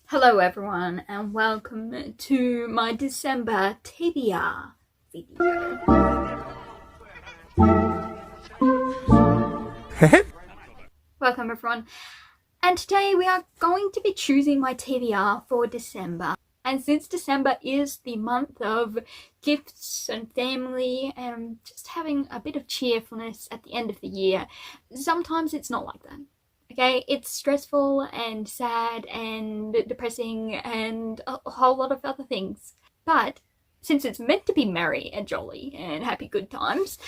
Hello everyone and welcome to my December TBR video. Welcome everyone, and today we are going to be choosing my TBR for December. And since December is the month of gifts and family and just having a bit of cheerfulness at the end of the year, sometimes it's not like that. Okay, it's stressful and sad and depressing and a whole lot of other things. But since it's meant to be merry and jolly and happy good times,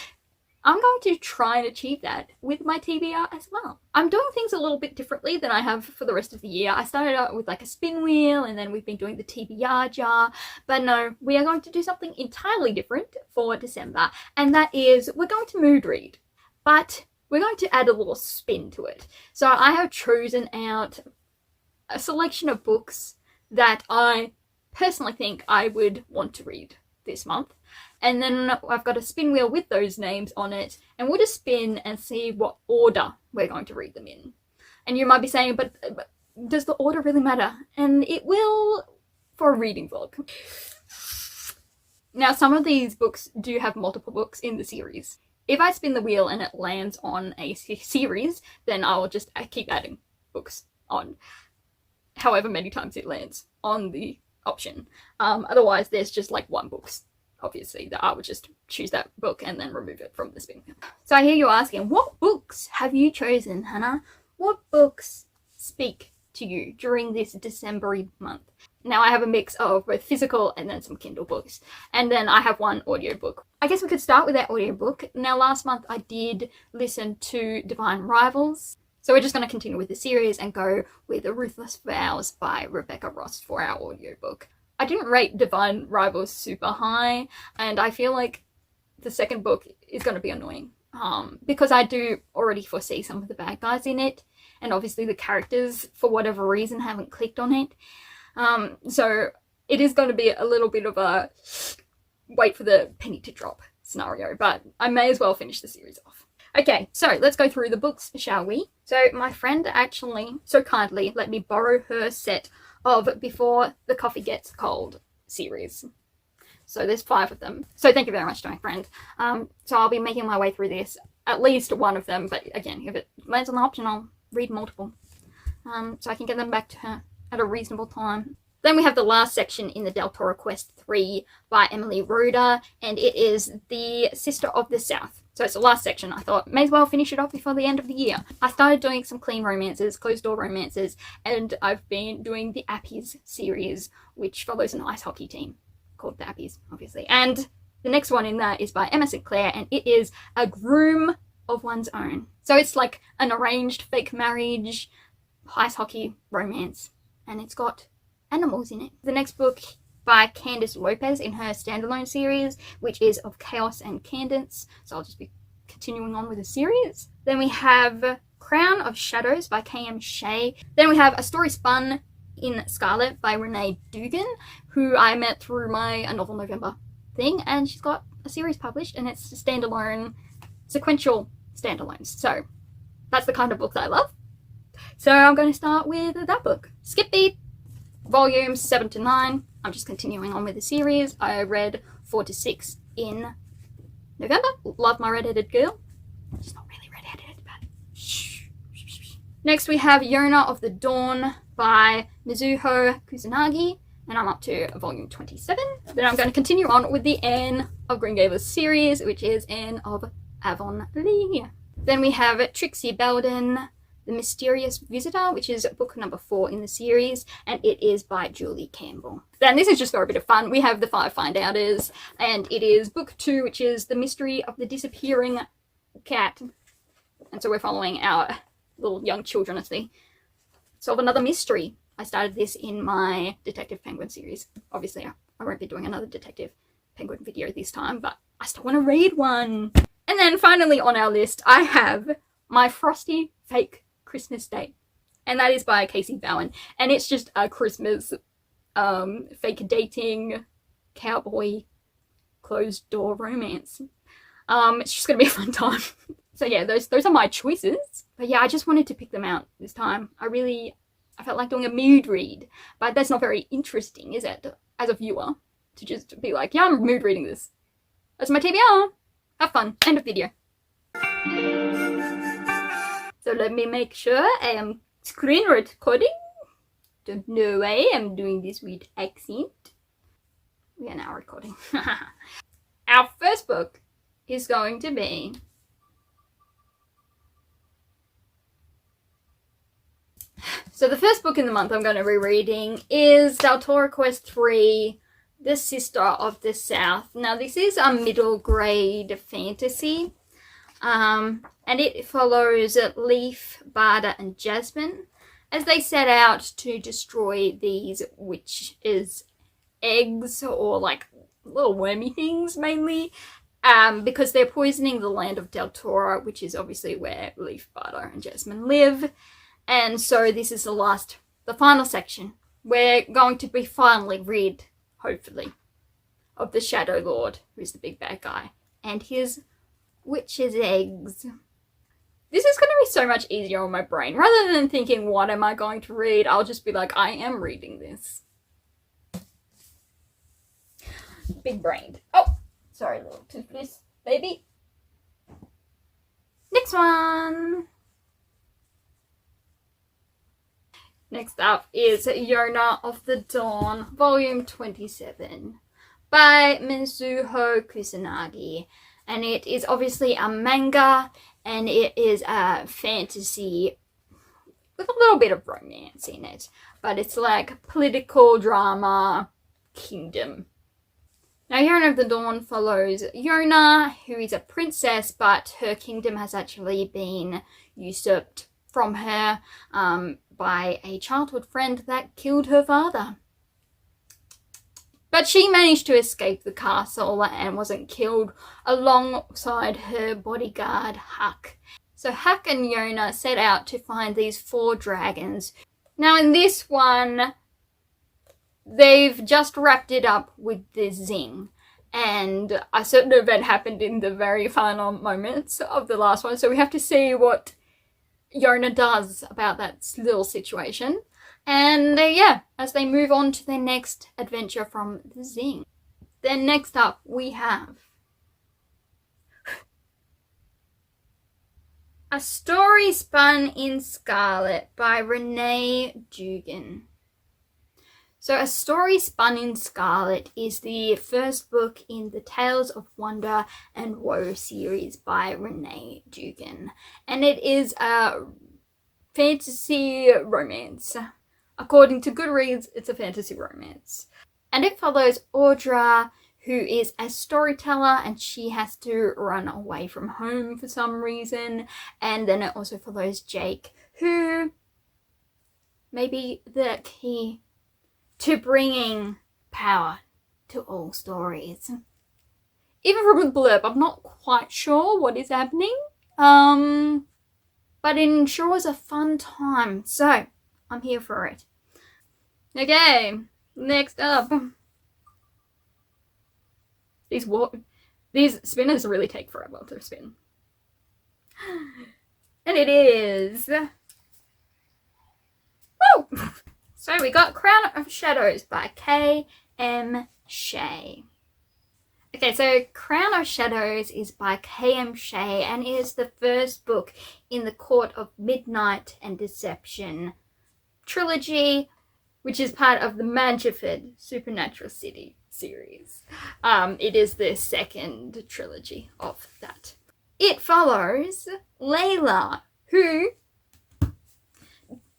I'm going to try and achieve that with my TBR as well. I'm doing things a little bit differently than I have for the rest of the year. I started out with like a spin wheel and then we've been doing the TBR jar. But no, we are going to do something entirely different for December, and that is we're going to mood read. But we're going to add a little spin to it. So I have chosen out a selection of books that I personally think I would want to read this month. And then I've got a spin wheel with those names on it, and we'll just spin and see what order we're going to read them in. And you might be saying, but does the order really matter? And it will for a reading vlog. Now, some of these books do have multiple books in the series. If I spin the wheel and it lands on a series, then I'll just keep adding books on however many times it lands on the option. Otherwise, there's just like one book, obviously, that I would just choose that book and then remove it from the spin wheel. So I hear you asking, what books have you chosen, Hannah? What books speak to you during this December-y month? Now I have a mix of both physical and then some Kindle books. And then I have one audiobook. I guess we could start with that audiobook. Now last month I did listen to Divine Rivals. So we're just going to continue with the series and go with the Ruthless Vows by Rebecca Ross for our audiobook. I didn't rate Divine Rivals super high, and I feel like the second book is going to be annoying. Because I do already foresee some of the bad guys in it, and obviously the characters, for whatever reason, haven't clicked on it. So it is going to be a little bit of a wait for the penny to drop scenario, but I may as well finish the series off. Okay, so let's go through the books, shall we? So my friend actually so kindly let me borrow her set of Before the Coffee Gets Cold series. So there's 5 of them. So thank you very much to my friend. So I'll be making my way through this, at least one of them, but again, if it lands on the option, I'll read multiple. So I can get them back to her at a reasonable time. Then we have the last section in the Del Toro Quest 3 by Emily Rodda, and it is The Sister of the South. So it's the last section. I thought, may as well finish it off before the end of the year. I started doing some clean romances, closed door romances, and I've been doing the Appies series, which follows an ice hockey team called the Appies, obviously. And the next one in that is by Emma Sinclair, and it is A Groom of One's Own. So it's like an arranged fake marriage, ice hockey romance, and it's got animals in it. The next book by Candice Lopez in her standalone series, which is Of Chaos and Cadence. So I'll just be continuing on with the series. Then we have Crown of Shadows by K.M. Shea. Then we have A Story Spun in Scarlet by Renee Dugan, who I met through my A Novel November thing, and she's got a series published, and it's a standalone, sequential standalones. So that's the kind of book that I love. So I'm going to start with that book. Skip Beat, volumes 7 to 9. I'm just continuing on with the series. I read 4 to 6 in November. Love my redheaded girl. She's not really redheaded, but shh. Next we have Yona of the Dawn by Mizuho Kusanagi, and I'm up to volume 27. Then I'm going to continue on with the Anne of Green Gables series, which is Anne of Avonlea. Then we have Trixie Belden, The Mysterious Visitor, which is book number 4 in the series, and it is by Julie Campbell. Then this is just for a bit of fun. We have The 5 Find-Outers, and it is book 2, which is The Mystery of the Disappearing Cat. And so we're following our little young children as they solve another mystery. I started this in my Detective Penguin series. Obviously, I won't be doing another Detective Penguin video this time, but I still want to read one. And then finally on our list, I have My Frosty Fake Christmas Day, and that is by Casey Bowen, and it's just a Christmas fake dating cowboy closed door romance. It's just gonna be a fun time. So yeah, those are my choices. But yeah, I just wanted to pick them out this time. I really I felt like doing a mood read, but that's not very interesting, is it? As a viewer, to just be like, yeah, I'm mood reading this. That's my TBR. Have fun. End of video. So let me make sure I am screen recording. Don't know why I'm doing this with accent. We are now recording. Our first book is going to be So the first book in the month I'm going to be reading is Deltora Quest 3, The Sister of the South. Now this is a middle grade fantasy. And it follows Leaf, Barda, and Jasmine as they set out to destroy these witches' eggs, or like little wormy things mainly, because they're poisoning the land of Deltora, which is obviously where Leaf, Barda, and Jasmine live. And so this is the final section. We're going to be finally rid, hopefully, of the Shadow Lord, who's the big bad guy, and his witch's eggs. This is going to be so much easier on my brain. Rather than thinking, what am I going to read? I'll just be like, I am reading this. Big brained. Oh, sorry, little toothless baby. Next one. Next up is Yona of the Dawn, Volume 27, by Mizuho Kusanagi. And it is obviously a manga, and it is a fantasy with a little bit of romance in it. But it's like political drama kingdom. Now, Yona of the Dawn follows Yona, who is a princess, but her kingdom has actually been usurped from her by a childhood friend that killed her father. But she managed to escape the castle and wasn't killed alongside her bodyguard, Huck. So Huck and Yona set out to find these 4 dragons. Now in this one, they've just wrapped it up with the zing. And a certain event happened in the very final moments of the last one. So we have to see what Yona does about that little situation. And yeah, as they move on to their next adventure from the zing. Then next up we have A Story Spun in Scarlet by Renee Dugan. So A Story Spun in Scarlet is the first book in the Tales of Wonder and Woe series by Renee Dugan. And it is a fantasy romance. According to Goodreads, it's a fantasy romance. And it follows Audra, who is a storyteller, and she has to run away from home for some reason. And then it also follows Jake, who may be the key to bringing power to all stories. Even from the blurb, I'm not quite sure what is happening. But it ensures a fun time, so I'm here for it. Okay, next up. These spinners really take forever to spin. And it is... Woo! So we got Crown of Shadows by K.M. Shea. Okay, so Crown of Shadows is by K.M. Shea and is the first book in the Court of Midnight and Deception trilogy, which is part of the Magiford Supernatural City series. It is the second trilogy of that. It follows Layla, who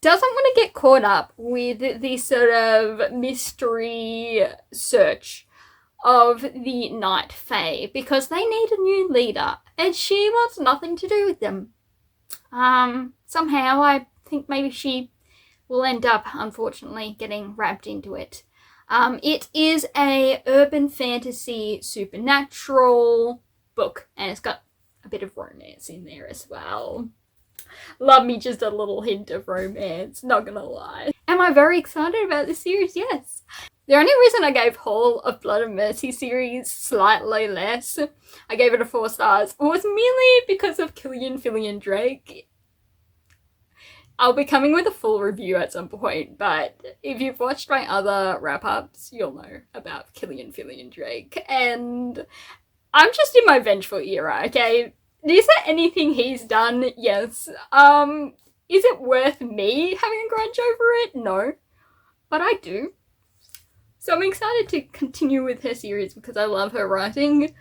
doesn't want to get caught up with the sort of mystery search of the Night Fae because they need a new leader and she wants nothing to do with them. Somehow I think maybe she will end up, unfortunately, getting wrapped into it. It is a urban fantasy supernatural book and it's got a bit of romance in there as well. Love me just a little hint of romance, not gonna lie. Am I very excited about this series? Yes. The only reason I gave Hall of Blood and Mercy series slightly less, I gave it a 4 stars, was merely because of Killian Drake. I'll be coming with a full review at some point, but if you've watched my other wrap-ups, you'll know about Killian, Philly, and Drake, and I'm just in my vengeful era, okay? Is there anything he's done? Yes. Is it worth me having a grudge over it? No. But I do. So I'm excited to continue with her series because I love her writing.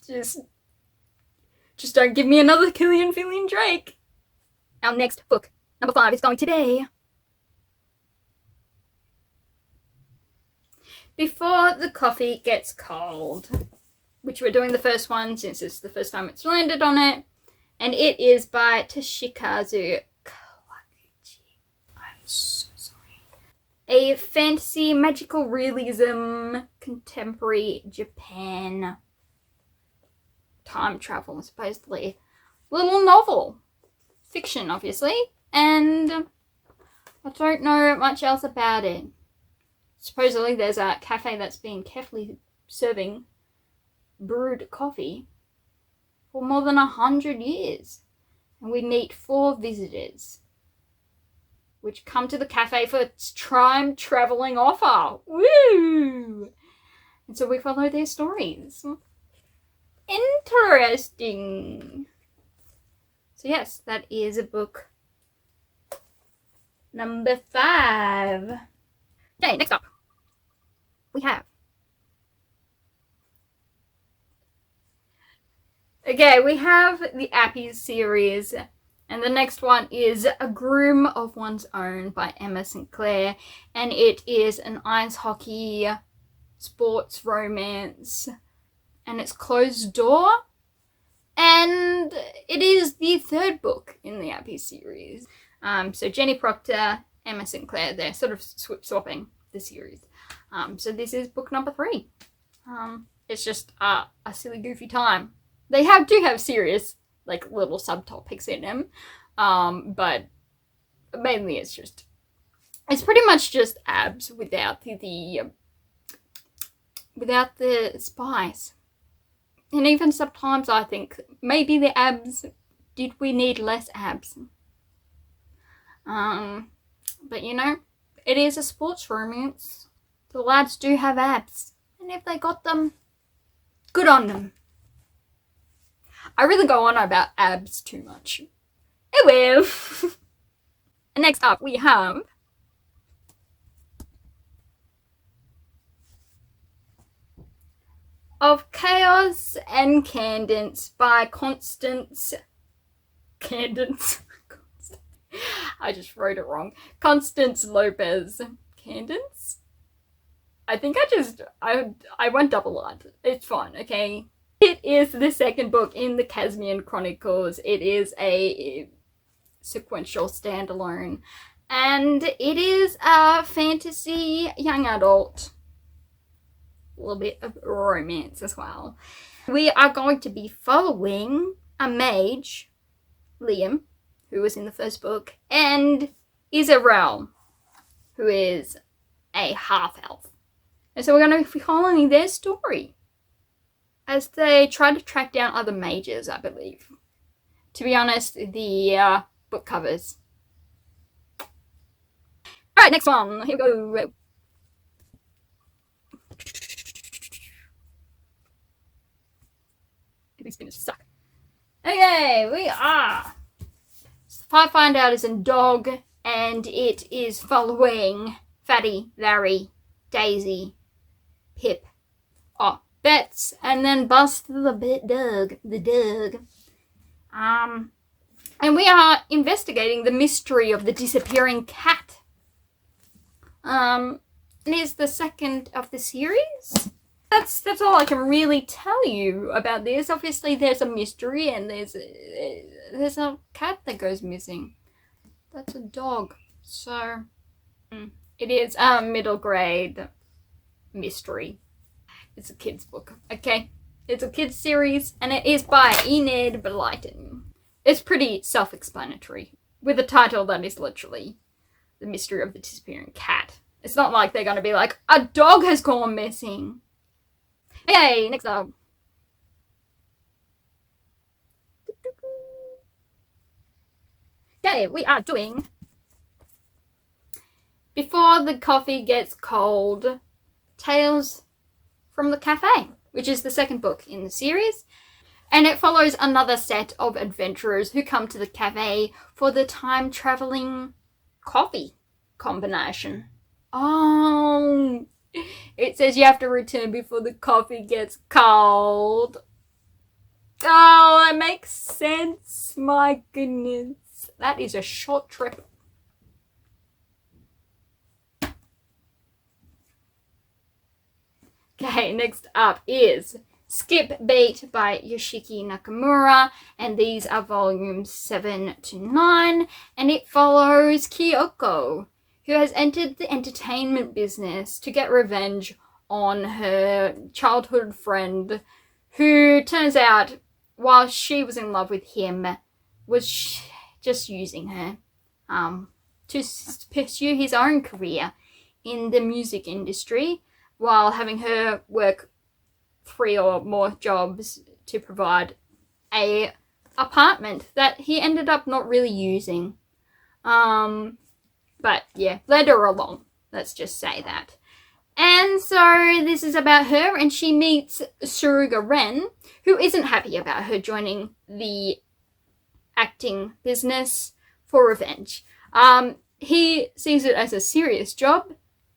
Just don't give me another Killian, Philly, and Drake. Our next book, number 5, is going to be Before the Coffee Gets Cold, which we're doing the first one since it's the first time it's landed on it, and it is by Toshikazu Kawaguchi. I'm so sorry. A fantasy, magical realism, contemporary Japan, time travel, supposedly, little novel. Fiction, obviously, and I don't know much else about it. Supposedly there's a cafe that's been carefully serving brewed coffee for more than 100 years, and we meet 4 visitors which come to the cafe for its time traveling offer. Woo! And so we follow their stories. Interesting. So yes, that is a book number 5. Okay, next up we have the Appy series, and the next one is A Groom of One's Own by Emma Sinclair, and it is an ice hockey sports romance, and it's closed door. And it is the 3rd book in the Appy series. So Jenny Proctor, Emma Sinclair, they're sort of swapping the series. So this is book number 3. It's just a silly, goofy time. They do have serious, like, little subtopics in them. But mainly it's pretty much just abs without the spice. And even sometimes I think maybe the abs, did we need less abs? But you know, it is a sports romance. The lads do have abs. And if they got them, good on them. I really go on about abs too much. Oh well. And next up we have Of Chaos and Cadence by Constance. I just wrote it wrong. Constance Lopez. Cadence? I think I went double-eyed. It's fine, okay? It is the 2nd book in the Casmian Chronicles. It is a sequential standalone. And it is a fantasy young adult. A little bit of romance as well. We are going to be following a mage, Liam, who was in the 1st book, and Isabel, who is a half-elf. And so we're going to be following their story as they try to track down other mages, I believe. To be honest, the book covers. Alright, next one. Here we go. These spinners suck. Okay, we are. Find Out is a dog, and it is following Fatty, Larry, Daisy, Pip, Bets, and then Bust the dog. And we are investigating the mystery of the disappearing cat. It is the 2nd of the series. That's all I can really tell you about this. Obviously there's a mystery and there's a cat that goes missing. That's a dog. So it is a middle grade mystery. It's a kid's book, okay? It's a kid's series and it is by Enid Blyton. It's pretty self-explanatory with a title that is literally The Mystery of the Disappearing Cat. It's not like they're going to be like, a dog has gone missing. Okay, next up. Okay, we are doing Before the Coffee Gets Cold, Tales from the Cafe, which is the second book in the series. And it follows another set of adventurers who come to the cafe for the time-traveling coffee combination. Oh, it says you have to return before the coffee gets cold. Oh, that makes sense. My goodness. That is a short trip. Okay, next up is Skip Beat by Yoshiki Nakamura, and these are volumes 7 to 9, and it follows Kyoko, who has entered the entertainment business to get revenge on her childhood friend, who turns out, while she was in love with him, was just using her to pursue his own career in the music industry, while having her work 3 or more jobs to provide a apartment that he ended up not really using. But yeah, led her along. Let's just say that. And so this is about her, and she meets Suruga Ren, who isn't happy about her joining the acting business for revenge. He sees it as a serious job,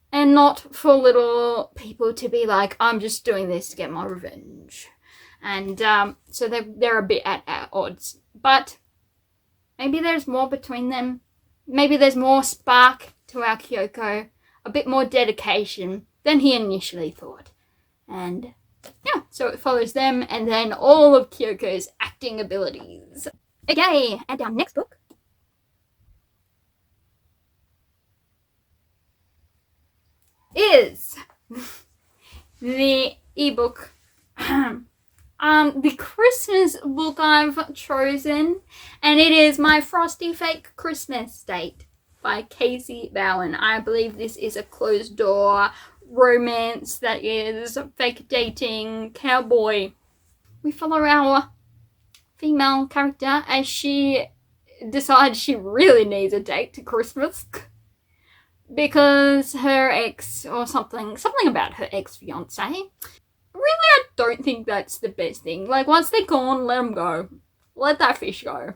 and not for little people to be like, I'm just doing this to get my revenge. And so they're a bit at odds. But maybe there's more between them. Maybe there's more spark to our Kyoko. A bit more dedication than he initially thought. And yeah, so it follows them and then all of Kyoko's acting abilities. Okay, and our next book is the ebook, the Christmas book I've chosen, and it is My Frosty Fake Christmas Date by Casey Bowen. I believe this is a closed door romance that is fake dating cowboy. We follow our female character as she decides she really needs a date to Christmas. Because her ex, or something about her ex-fiance. Really, I don't think that's the best thing. Like, once they're gone, let them go. Let that fish go.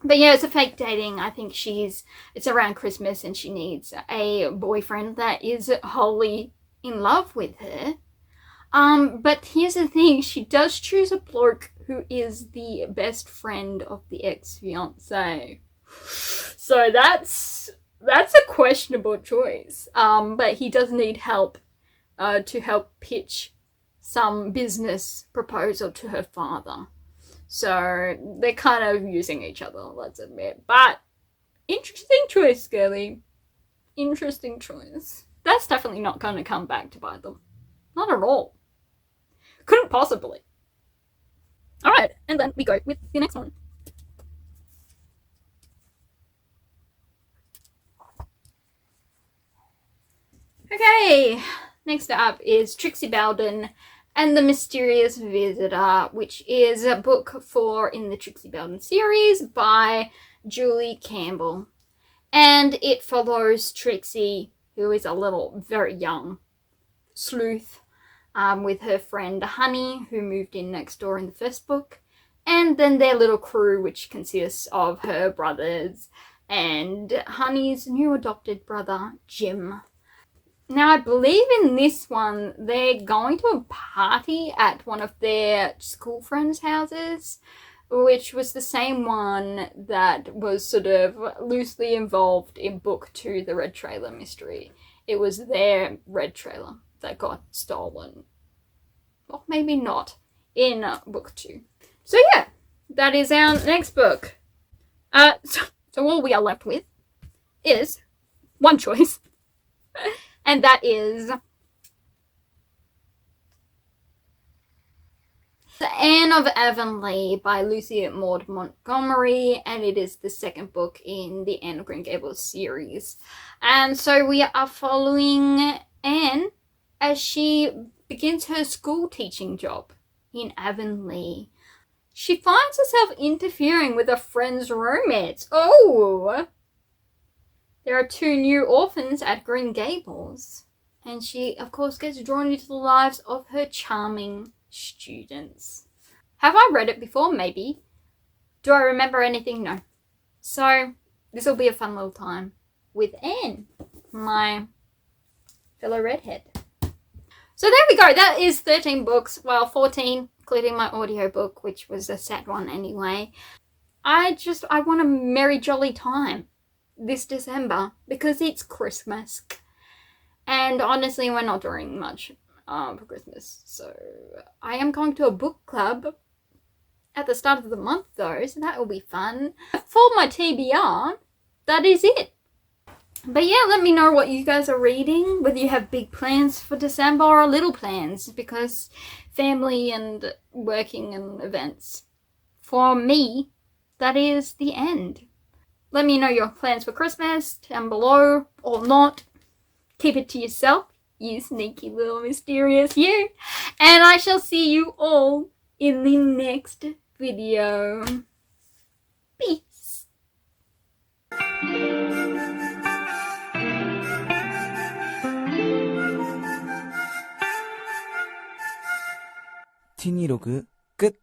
But yeah, it's a fake dating. I think it's around Christmas and she needs a boyfriend that is wholly in love with her. But here's the thing, she does choose a bloke who is the best friend of the ex-fiance. So that's a questionable choice. But he does need help to help pitch some business proposal to her father. So they're kind of using each other, let's admit. But interesting choice, girly. Interesting choice. That's definitely not going to come back to bite them. Not at all. Couldn't possibly. Alright, and then we go with the next one. Okay, next up is Trixie Bowden and the Mysterious Visitor, which is a book 4 in the Trixie Bowden series by Julie Campbell. And it follows Trixie, who is a little, very young sleuth, with her friend Honey, who moved in next door in the first book, and then their little crew, which consists of her brothers and Honey's new adopted brother, Jim. Now, I believe in this one, they're going to a party at one of their school friends' houses, which was the same one that was sort of loosely involved in book 2, the Red Trailer Mystery. It was their red trailer that got stolen. Or maybe not, in book 2. So yeah, that is our next book. So all we are left with is one choice. And that is The Anne of Avonlea by Lucy Maud Montgomery, and it is the second book in the Anne of Green Gables series. And so we are following Anne as she begins her school teaching job in Avonlea. She finds herself interfering with a friend's romance. Oh! There are 2 new orphans at Green Gables. And she, of course, gets drawn into the lives of her charming students. Have I read it before? Maybe. Do I remember anything? No. So, this will be a fun little time with Anne, my fellow redhead. So there we go. That is 13 books. Well, 14, including my audiobook, which was a sad one anyway. I want a merry jolly time this December because it's Christmas. And honestly, we're not doing much for Christmas. So I am going to a book club at the start of the month though, so that will be fun. For my TBR, that is it. But yeah, let me know what you guys are reading, whether you have big plans for December or little plans, because family and working and events. For me, that is the end. Let me know your plans for Christmas down below, or not. Keep it to yourself, you sneaky little mysterious you. And I shall see you all in the next video. Peace. T26 끝